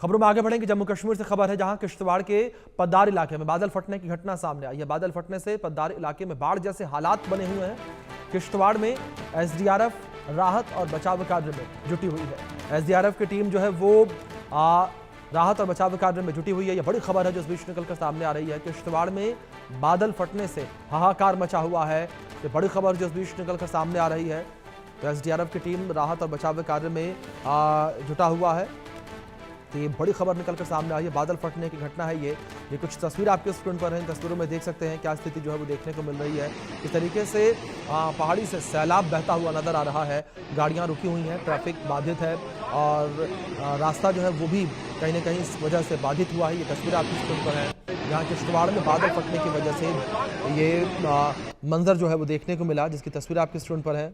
खबरों में आगे बढ़ेंगे। जम्मू कश्मीर से खबर है, जहां किश्तवाड़ के पद्दार इलाके में बादल फटने की घटना सामने आई है। बादल फटने से पद्दार इलाके में बाढ़ जैसे हालात बने हुए हैं। किश्तवाड़ में एसडीआरएफ राहत और बचाव कार्य में जुटी हुई है। एसडीआरएफ की टीम जो है वो राहत और बचाव कार्य में जुटी हुई है। यह बड़ी खबर है जो इस बीच निकलकर सामने आ रही है। किश्तवाड़ में बादल फटने से हाहाकार मचा हुआ है। ये बड़ी खबर जो इस बीच निकलकर सामने आ रही है। तो एसडीआरएफ की टीम राहत और बचाव कार्य में जुटा हुआ है। तो ये बड़ी खबर निकलकर सामने आई है। बादल फटने की घटना है। ये कुछ तस्वीर आपके स्क्रीन पर है। इन तस्वीरों में देख सकते हैं क्या स्थिति जो है वो देखने को मिल रही है। इस तरीके से पहाड़ी से सैलाब बहता हुआ नजर आ रहा है। गाड़ियां रुकी हुई हैं, ट्रैफिक बाधित है और रास्ता जो है वो भी कहीं ना कहीं इस वजह से बाधित हुआ है। ये तस्वीर आपकी स्क्रीन पर है, जहाँ किश्तवाड़ में बादल फटने की वजह से ये मंजर जो है वो देखने को मिला, जिसकी तस्वीर आपकी स्क्रीन पर है।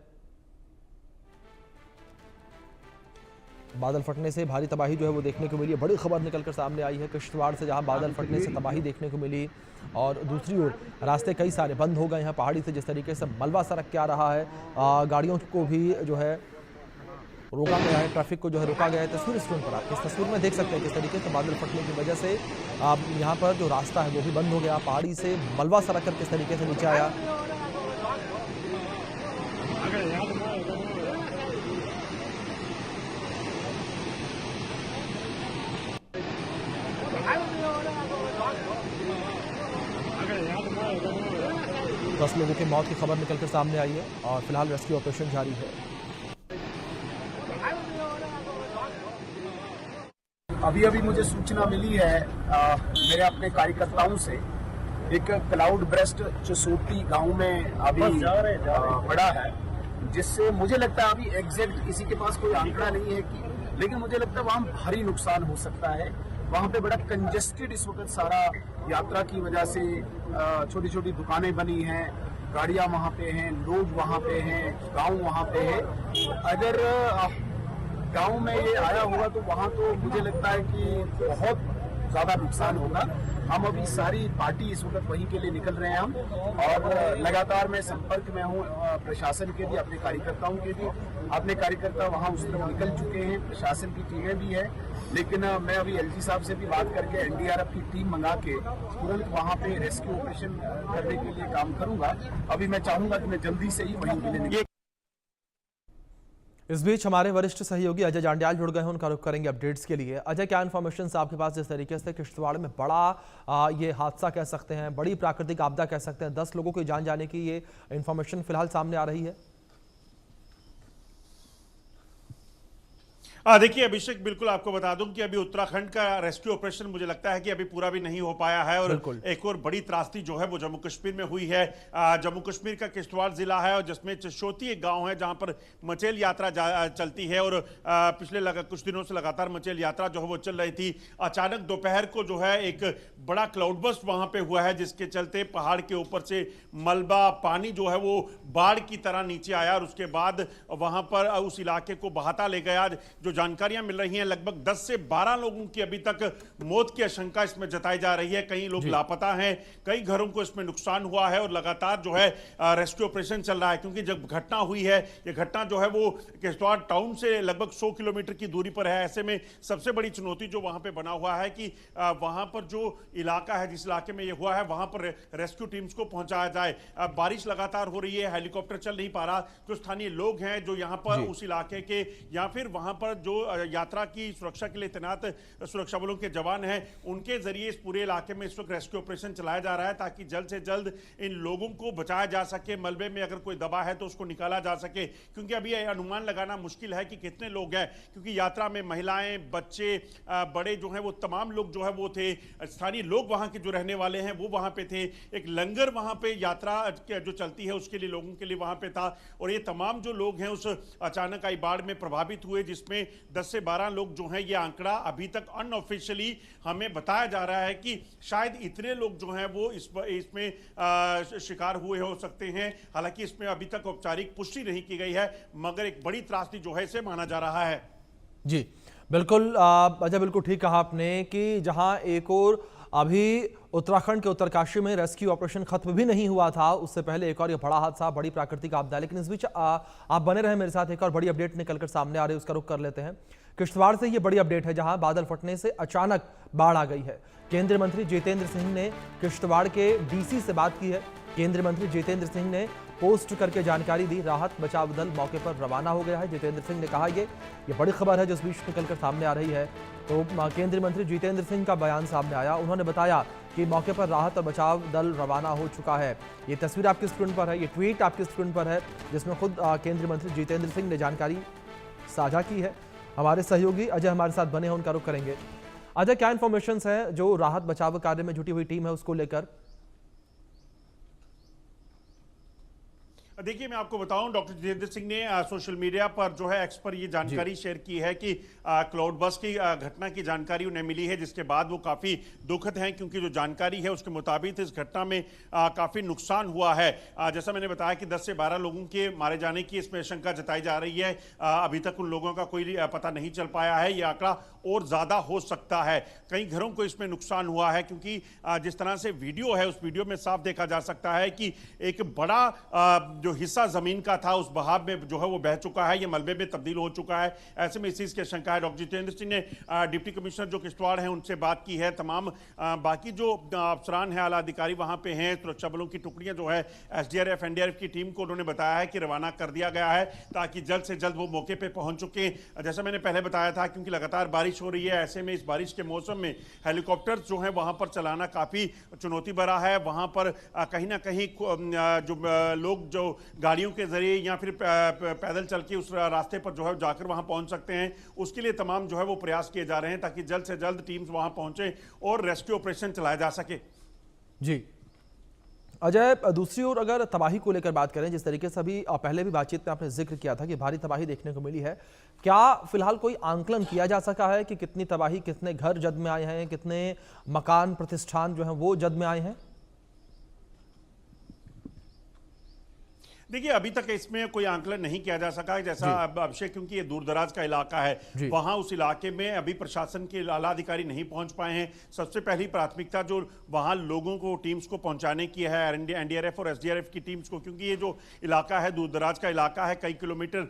बादल फटने से भारी तबाही जो है वो देखने को मिली है। बड़ी खबर निकलकर सामने आई है किश्तवाड़ से, जहां बादल फटने से तबाही देखने को मिली और दूसरी ओर रास्ते कई सारे बंद हो गए हैं। पहाड़ी से जिस तरीके से मलबा सड़क के आ रहा है, गाड़ियों को भी जो है रोका गया है, ट्रैफिक को जो है रोका गया है। तस्वीर स्क्रीन पर आप इस तस्वीर में देख सकते हैं किस तरीके से बादल फटने की वजह से यहाँ पर जो रास्ता है वो भी बंद हो गया। पहाड़ी से मलबा सड़क कर किस तरीके से नीचे आया। तो 10 लोगों की मौत की खबर निकलकर सामने आई है और फिलहाल रेस्क्यू ऑपरेशन जारी है। अभी अभी मुझे सूचना मिली है मेरे अपने कार्यकर्ताओं से, एक क्लाउड ब्रेस्ट चसोटी गांव में अभी पड़ा है, जिससे मुझे लगता है अभी एग्जैक्ट किसी के पास कोई आंकड़ा नहीं है कि, लेकिन मुझे लगता है वहां भारी नुकसान हो सकता है। वहां पे बड़ा कंजेस्टेड इस वक्त सारा यात्रा की वजह से, छोटी छोटी दुकानें बनी हैं, गाड़ियां वहां पे हैं, लोग वहां पे हैं, गांव वहां पे है। अगर गांव में ये आया हुआ तो वहां तो मुझे लगता है कि बहुत ज्यादा नुकसान होगा। हम अभी सारी पार्टी इस वक्त वहीं के लिए निकल रहे हैं हम, और लगातार मैं संपर्क में हूँ प्रशासन के लिए, अपने कार्यकर्ताओं के लिए। अपने कार्यकर्ता वहां उस तरफ निकल चुके हैं, प्रशासन की टीमें भी है, लेकिन मैं अभी एलजी साहब से भी बात करके एनडीआरएफ की टीम मंगा के तुरंत वहां पे रेस्क्यू ऑपरेशन करने के लिए काम करूंगा। अभी मैं चाहूंगा कि मैं जल्दी से ही वहीं के लिए निकल। इस बीच हमारे वरिष्ठ सहयोगी अजय जांड्याल जुड़ गए हैं, उनका रुख करेंगे अपडेट्स के लिए। अजय, क्या इन्फॉर्मेशन आपके पास जिस तरीके से किश्तवाड़ में बड़ा ये हादसा कह सकते हैं, बड़ी प्राकृतिक आपदा कह सकते हैं, 10 लोगों की जान जाने की ये इन्फॉर्मेशन फिलहाल सामने आ रही है? देखिए अभिषेक, बिल्कुल आपको बता दूं कि अभी उत्तराखंड का रेस्क्यू ऑपरेशन मुझे लगता है कि अभी पूरा भी नहीं हो पाया है, और एक और बड़ी त्रासदी जो है वो जम्मू कश्मीर में हुई है। जम्मू कश्मीर का किश्तवाड़ जिला है और जिसमें चशोती एक गांव है जहां पर मचेल यात्रा चलती है, और पिछले कुछ दिनों से लगातार मचेल यात्रा जो है वो चल रही थी। अचानक दोपहर को जो है एक बड़ा क्लाउड बस्ट वहां पे हुआ है, जिसके चलते पहाड़ के ऊपर से मलबा पानी जो है वो बाढ़ की तरह नीचे आया और उसके बाद वहां पर उस इलाके को बहाता ले गया। जो जानकारियां मिल रही हैं, लगभग 10 से 12 लोगों की अभी तक मौत की आशंका इसमें जताई जा रही है। कई लोग लापता हैं, कई घरों को इसमें नुकसान हुआ है और लगातार जो है रेस्क्यू ऑपरेशन चल रहा है। क्योंकि जब घटना हुई है, ये घटना जो है वो किश्तवाड़ टाउन से लगभग 100 किलोमीटर की दूरी पर है। ऐसे में सबसे बड़ी चुनौती जो वहां पर बना हुआ है कि वहां पर जो इलाका है, जिस इलाके में ये हुआ है, वहां पर रेस्क्यू टीम्स को पहुंचाया जाए। बारिश लगातार हो रही है, हेलीकॉप्टर चल नहीं पा रहा। जो स्थानीय लोग हैं जो यहाँ पर उस इलाके के या फिर वहां पर जो यात्रा की सुरक्षा के लिए तैनात सुरक्षा बलों के जवान हैं, उनके जरिए इस पूरे इलाके में इस वक्त रेस्क्यू ऑपरेशन चलाया जा रहा है, ताकि जल्द से जल्द इन लोगों को बचाया जा सके। मलबे में अगर कोई दबा है तो उसको निकाला जा सके, क्योंकि अभी अनुमान लगाना मुश्किल है कि कितने लोग हैं, क्योंकि यात्रा में महिलाएं, बच्चे, बड़े जो हैं वो तमाम लोग जो है वो थे। स्थानीय लोग वहां के जो रहने वाले हैं वो वहां पे थे। एक लंगर वहां पे यात्रा जो चलती है उसके लिए लोगों के लिए वहां पे था, और ये तमाम जो लोग हैं उस अचानक आई बाढ़ में प्रभावित हुए, जिसमें 10 से 12 लोग जो हैं, ये आंकड़ा अभी तक अनऑफिशियली हमें बताया जा रहा है कि शायद इतने लोग जो हैं वो इसमें शिकार हुए हो सकते हैं। हालांकि इसमें अभी तक औपचारिक पुष्टि नहीं की गई है, मगर एक बड़ी त्रासदी जो है इसे माना जा रहा है। जी बिल्कुल अजय, बिल्कुल ठीक कहा आपने कि जहां एक और अभी उत्तराखंड के उत्तरकाशी में रेस्क्यू ऑपरेशन खत्म भी नहीं हुआ था, उससे पहले एक और ये बड़ा हादसा, बड़ी प्राकृतिक आपदा। लेकिन इस बीच आप बने रहे मेरे साथ, एक और बड़ी अपडेट निकलकर सामने आ रही है, उसका रुख कर लेते हैं। किश्तवाड़ से ये बड़ी अपडेट है, जहां बादल फटने से अचानक बाढ़ आ गई है। केंद्रीय मंत्री जितेंद्र सिंह ने किश्तवाड़ के डीसी से बात की है। केंद्रीय मंत्री जितेंद्र सिंह ने पोस्ट करके जानकारी दी। राहत बचाव दल मौके पर रवाना हो गया है। जितेंद्र सिंह ने कहा ये बड़ी खबर है जो इस बीच निकलकर सामने आ रही है। तो केंद्रीय मंत्री जितेंद्र सिंह का बयान सामने आया। उन्होंने बताया कि मौके पर राहत और बचाव दल रवाना हो चुका है। ये तस्वीर आपकी स्क्रीन पर है, ये ट्वीट आपकी स्क्रीन पर है, जिसमें खुद केंद्रीय मंत्री जितेंद्र सिंह ने जानकारी साझा की है। हमारे सहयोगी अजय हमारे साथ बने हैं, उनका रुख करेंगे। अजय, क्या इन्फॉर्मेशन है जो राहत बचाव कार्य में जुटी हुई टीम है उसको लेकर? देखिए, मैं आपको बताऊं, डॉक्टर जितेंद्र सिंह ने सोशल मीडिया पर जो है एक्स पर ये जानकारी शेयर की है कि क्लाउड बस्ट की घटना की जानकारी उन्हें मिली है, जिसके बाद वो काफी दुखद हैं, क्योंकि जो जानकारी है उसके मुताबिक इस घटना में काफी नुकसान हुआ है। जैसा मैंने बताया कि 10 से 12 लोगों के मारे जाने की इसमें आशंका जताई जा रही है। अभी तक उन लोगों का कोई पता नहीं चल पाया है। ये आंकड़ा और ज्यादा हो सकता है। कई घरों को इसमें नुकसान हुआ है, क्योंकि जिस तरह से वीडियो है उस वीडियो में साफ देखा जा सकता है कि एक बड़ा जो हिस्सा जमीन का था उस बहाव में जो है वो बह चुका है, ये मलबे में तब्दील हो चुका है। ऐसे में इस चीज की आशंका है। डॉक्टर जितेंद्र सिंह ने डिप्टी कमिश्नर जो किश्तवाड़ हैं उनसे बात की है। तमाम बाकी जो अफसरान हैं, आला अधिकारी वहां पे हैं, सुरक्षा बलों की टुकड़ियां जो है एसडीआरएफ एनडीआरएफ की टीम को उन्होंने बताया है कि रवाना कर दिया गया है, ताकि जल्द से जल्द वो मौके पर पहुंच चुके। जैसा मैंने पहले बताया था, क्योंकि लगातार बारिश हो रही है, ऐसे में इस बारिश के मौसम में हेलीकॉप्टर जो है वहां पर चलाना काफी चुनौती भरा है। वहां पर कहीं ना कहीं जो लोग जो गाड़ियों के जरिए या फिर पैदल चल के उस रास्ते पर जो है जाकर वहां पहुंच सकते हैं, उसके लिए तमाम जो है वो प्रयास किए जा रहे हैं, ताकि जल्द से जल्द टीम्स वहां पहुंचे और रेस्क्यू ऑपरेशन चलाया जा सके। जी अजय, दूसरी ओर अगर तबाही को लेकर बात करें, जिस तरीके से अभी पहले भी बातचीत में आपने जिक्र किया था कि भारी तबाही देखने को मिली है, क्या फिलहाल कोई आंकलन किया जा सका है कि कितनी तबाही, कितने घर जद में आए हैं, कितने मकान प्रतिष्ठान जो हैं वो जद में आए हैं? देखिए, अभी तक इसमें कोई आंकलन नहीं किया जा सका है। जैसा अभिषेक, क्योंकि ये दूर दराज का इलाका है, वहां उस इलाके में अभी प्रशासन के आला अधिकारी नहीं पहुंच पाए हैं। सबसे पहली प्राथमिकता जो वहां लोगों को, टीम्स को पहुंचाने की है, एनडीआरएफ और एसडीआरएफ की टीम्स को, क्योंकि ये जो इलाका है दूर दराज का इलाका है, कई किलोमीटर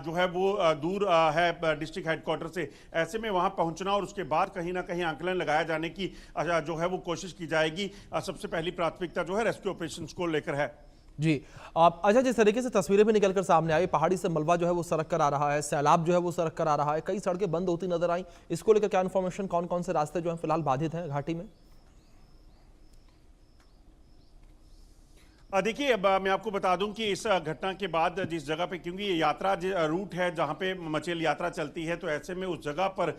जो है वो दूर है डिस्ट्रिक्ट हेडक्वार्टर से। ऐसे में वहां पहुंचना और उसके बाद कहीं ना कहीं आंकलन लगाया जाने की जो है वो कोशिश की जाएगी। सबसे पहली प्राथमिकता जो है रेस्क्यू ऑपरेशन को लेकर है। जी अच्छा, जिस तरीके से तस्वीरें भी निकलकर सामने आई, पहाड़ी से मलबा जो है वो सरक कर आ रहा है, सैलाब जो है वो सरक कर आ रहा है, कई सड़कें बंद होती नजर आई, इसको लेकर क्या इन्फॉर्मेशन, कौन कौन से रास्ते जो हैं फिलहाल बाधित हैं घाटी में? देखिए, अब मैं आपको बता दूं कि इस घटना के बाद जिस जगह पे, क्योंकि ये यात्रा रूट है जहां पे मचेल यात्रा चलती है, तो ऐसे में उस जगह पर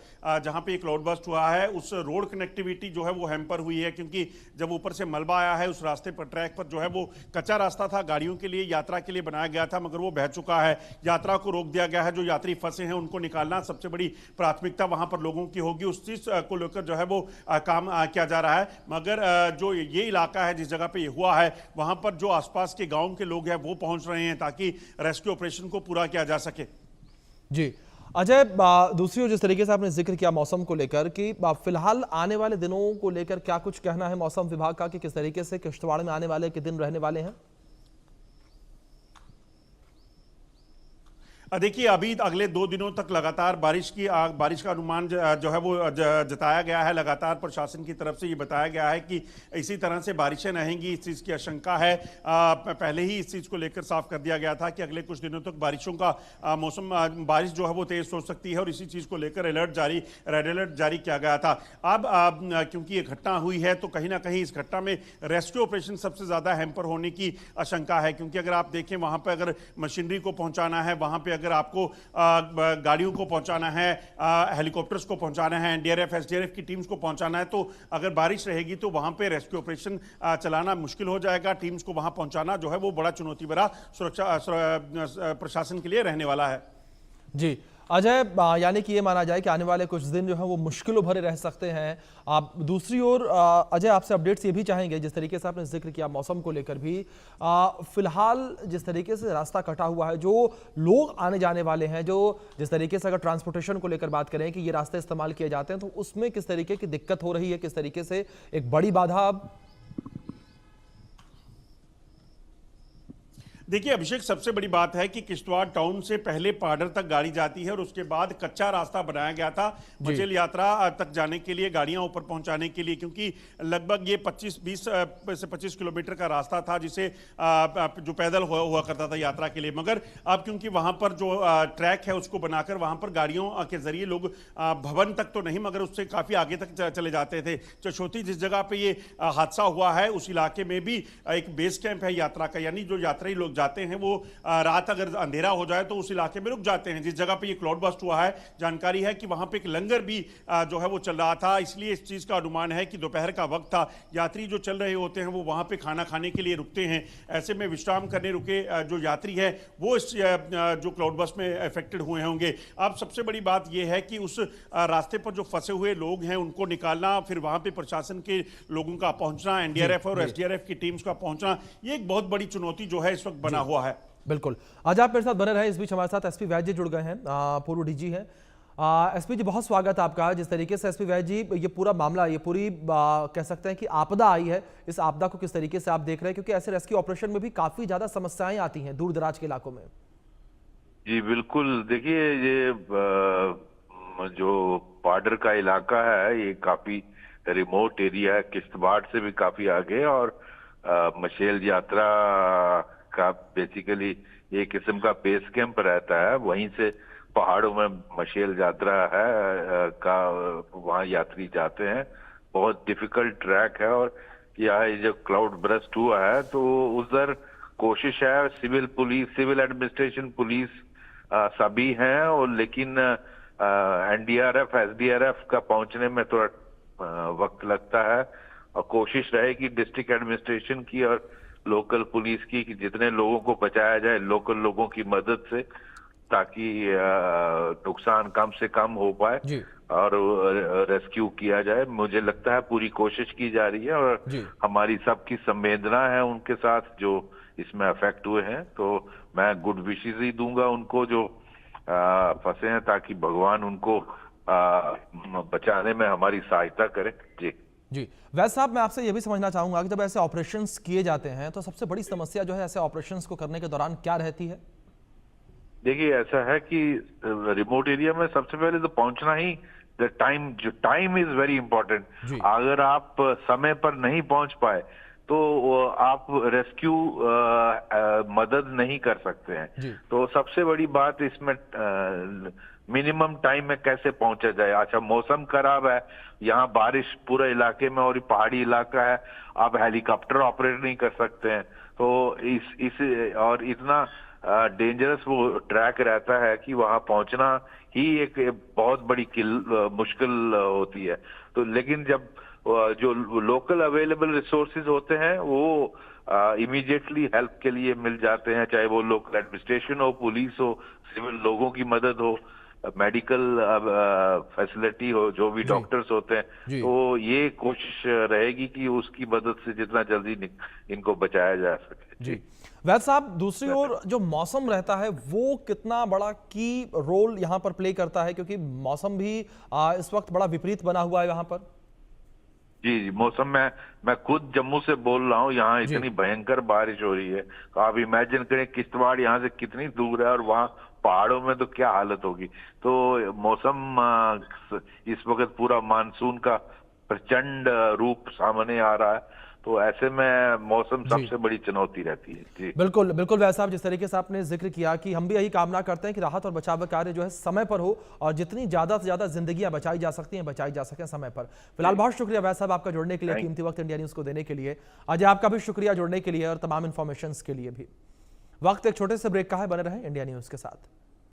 जहां पे एक क्लाउड बस्ट हुआ है, उस रोड कनेक्टिविटी जो है वो हैम्पर हुई है, क्योंकि जब ऊपर से मलबा आया है उस रास्ते पर, ट्रैक पर जो है वो कच्चा रास्ता था, गाड़ियों के लिए, यात्रा के लिए बनाया गया था, मगर वो बह चुका है। यात्रा को रोक दिया गया है। जो यात्री फंसे हैं उनको निकालना सबसे बड़ी प्राथमिकता वहां पर लोगों की होगी। उस चीज को लेकर जो है वो काम किया जा रहा है। मगर जो ये इलाका है जिस जगह पे ये हुआ है, वहां पर जो आसपास के गांव के लोग हैं वो पहुंच रहे हैं, ताकि रेस्क्यू ऑपरेशन को पूरा किया जा सके। जी अजय, दूसरी ओर जिस तरीके से आपने जिक्र किया मौसम को लेकर कि फिलहाल आने वाले दिनों को लेकर क्या कुछ कहना है मौसम विभाग का कि किस तरीके से किश्तवाड़ में आने वाले के दिन रहने वाले हैं? देखिए, अभी अगले 2 दिनों तक लगातार बारिश का अनुमान जो है वो जताया गया है। लगातार प्रशासन की तरफ से ये बताया गया है कि इसी तरह से बारिशें रहेंगी, इस चीज़ की आशंका है। पहले ही इस चीज़ को लेकर साफ कर दिया गया था कि अगले कुछ दिनों तक बारिशों का मौसम, बारिश जो है वो तेज हो सकती है, और इसी चीज़ को लेकर रेड अलर्ट जारी किया गया था। अब क्योंकि ये घटना हुई है, तो कहीं ना कहीं इस घटना में रेस्क्यू ऑपरेशन सबसे ज़्यादा हैम्पर होने की आशंका है, क्योंकि अगर आप देखें वहाँ पर अगर मशीनरी को पहुँचाना है, वहाँ पर अगर आपको गाड़ियों को पहुंचाना है, हेलीकॉप्टर्स को पहुंचाना है, एनडीआरएफ एसडीआरएफ की टीम्स को पहुंचाना है, तो अगर बारिश रहेगी तो वहां पे रेस्क्यू ऑपरेशन चलाना मुश्किल हो जाएगा। टीम्स को वहां पहुंचाना जो है वो बड़ा चुनौती भरा सुरक्षा प्रशासन के लिए रहने वाला है। जी अजय, यानी कि ये माना जाए कि आने वाले कुछ दिन जो है वो मुश्किलों भरे रह सकते हैं। आप दूसरी ओर अजय, आपसे अपडेट्स ये भी चाहेंगे, जिस तरीके से आपने जिक्र किया मौसम को लेकर भी, फिलहाल जिस तरीके से रास्ता कटा हुआ है, जो लोग आने जाने वाले हैं, जो जिस तरीके से अगर ट्रांसपोर्टेशन को लेकर बात करें कि ये रास्ते इस्तेमाल किए जाते हैं, तो उसमें किस तरीके की दिक्कत हो रही है, किस तरीके से एक बड़ी बाधा अब? देखिए अभिषेक, सबसे बड़ी बात है कि किश्तवाड़ टाउन से पहले पहाड़र तक गाड़ी जाती है और उसके बाद कच्चा रास्ता बनाया गया था मचेल यात्रा तक जाने के लिए, गाड़ियां ऊपर पहुंचाने के लिए, क्योंकि लगभग ये 20 से 25 किलोमीटर का रास्ता था जिसे जो पैदल हुआ करता था यात्रा के लिए। मगर अब क्योंकि वहां पर जो ट्रैक है उसको बनाकर वहां पर गाड़ियों के जरिए लोग भवन तक तो नहीं मगर उससे काफी आगे तक चले जाते थे। चशोती जिस जगह पे ये हादसा हुआ है उस इलाके में भी एक बेस कैंप है यात्रा का, यानी जो यात्री लोग जाते हैं वो रात अगर अंधेरा हो जाए तो उस इलाके में रुक जाते हैं। जिस जगह पे ये क्लाउड बस्ट हुआ है, जानकारी है कि वहां पे एक लंगर भी जो है वो चल रहा था, इसलिए इस चीज का अनुमान है कि दोपहर का वक्त था, यात्री जो चल रहे होते हैं वो वहां पे खाना खाने के लिए रुकते हैं। ऐसे में विश्राम करने रुके जो यात्री है वो इस जो क्लाउड बस्ट में अफेक्टेड हुए होंगे। अब सबसे बड़ी बात यह है कि उस रास्ते पर जो फंसे हुए लोग हैं उनको निकालना, फिर वहां पे प्रशासन के लोगों का पहुंचना, एनडीआरएफ और एसडीआरएफ की टीम्स का पहुंचना, ये एक बहुत बड़ी चुनौती जो है इस वक्त बना हुआ है। बिल्कुल। आज आप मेरे साथ बने रहे। इस बीच हमारे साथ एसपी वैद्य जुड़ गए हैं, पूर्व डीजी हैं। एसपी जी, बहुत स्वागत है आपका। जिस तरीके से एसपी वैद्य जी, ये पूरा मामला, ये पूरी कह सकते हैं कि आपदा आई है, इस आपदा को किस तरीके से आप देख रहे हैं, क्योंकि ऐसे रेस्क्यू ऑपरेशन में भी काफी ज्यादा समस्याएं आती हैं दूर दराज के इलाकों में? जी बिल्कुल, देखिए ये जो बॉर्डर का इलाका है ये काफी रिमोट एरिया है, किश्तवाड़ से भी काफी आगे, और मचेल यात्रा का बेसिकली एक किस्म का बेस कैंप रहता है। वहीं से पहाड़ों में मचेल यात्रा है का वहाँ यात्री जाते हैं। बहुत डिफिकल्ट ट्रैक है, और यहाँ जो क्लाउड बर्स्ट हुआ है तो उधर कोशिश है, civil police, civil administration police सभी हैं, और लेकिन एनडीआरएफ एसडीआरएफ का पहुंचने में थोड़ा वक्त लगता है, और कोशिश रहेगी डिस्ट्रिक्ट एडमिनिस्ट्रेशन की और लोकल पुलिस की कि जितने लोगों को बचाया जाए लोकल लोगों की मदद से, ताकि नुकसान कम से कम हो पाए और रेस्क्यू किया जाए। मुझे लगता है पूरी कोशिश की जा रही है, और हमारी सबकी संवेदना है उनके साथ जो इसमें अफेक्ट हुए हैं। तो मैं गुड विशेस ही दूंगा उनको जो फंसे हैं, ताकि भगवान उनको बचाने में हमारी सहायता करे। जी वैसे साहब, मैं आपसे ये भी समझना चाहूंगा कि जब ऐसे ऑपरेशंस किए जाते हैं तो सबसे बड़ी समस्या जो है ऐसे ऑपरेशंस को करने के दौरान क्या रहती है? देखिए ऐसा है कि रिमोट एरिया में सबसे पहले तो पहुंचना ही, टाइम इज वेरी इंपॉर्टेंट। अगर आप समय पर नहीं पहुंच पाए तो आप रेस्क्यू मदद नहीं कर सकते हैं। तो सबसे बड़ी बात इसमें मिनिमम टाइम में कैसे पहुंचा जाए। अच्छा, मौसम खराब है, यहाँ बारिश पूरे इलाके में, और पहाड़ी इलाका है, आप हेलीकॉप्टर ऑपरेट नहीं कर सकते हैं। तो इस और इतना डेंजरस वो ट्रैक रहता है कि वहां पहुंचना ही एक बहुत बड़ी मुश्किल होती है। तो लेकिन जब जो लोकल अवेलेबल रिसोर्सेज होते हैं वो इमीडिएटली हेल्प के लिए मिल जाते हैं, चाहे वो लोकल एडमिनिस्ट्रेशन हो, पुलिस हो, सिविल लोगों की मदद हो, मेडिकल फैसिलिटी हो, जो भी डॉक्टर्स होते हैं। तो ये कोशिश रहेगी कि उसकी मदद से जितना जल्दी इनको बचाया जा सके। जी वैद साहब, दूसरी ओर जो मौसम रहता है वो कितना बड़ा की रोल यहाँ पर प्ले करता है, क्योंकि मौसम भी इस वक्त बड़ा विपरीत बना हुआ है यहाँ पर? जी मौसम में मैं खुद जम्मू से बोल रहा हूँ, यहाँ इतनी भयंकर बारिश हो रही है। तो आप इमेजिन करें किश्तवाड़ यहाँ से कितनी दूर है, और वहाँ पहाड़ों में तो क्या हालत होगी। तो मौसम इस वक्त पूरा मानसून का प्रचंड रूप सामने आ रहा है, तो ऐसे में मौसम सबसे बड़ी चुनौती रहती है। जी बिल्कुल बिल्कुल वैसे साहब, जिस तरीके से आपने जिक्र किया कि हम भी यही कामना करते हैं कि राहत और बचाव कार्य जो है समय पर हो, और जितनी ज्यादा से ज्यादा जिंदगियां बचाई जा सकती हैं बचाई जा सकें समय पर। फिलहाल बहुत शुक्रिया वैद साहब आपका जुड़ने के लिए, कीमती वक्त इंडिया न्यूज को देने के लिए। अजय, आपका भी शुक्रिया जुड़ने के लिए और तमाम इन्फॉर्मेशन के लिए भी। वक्त एक छोटे से ब्रेक का है, बने रहें इंडिया न्यूज के साथ।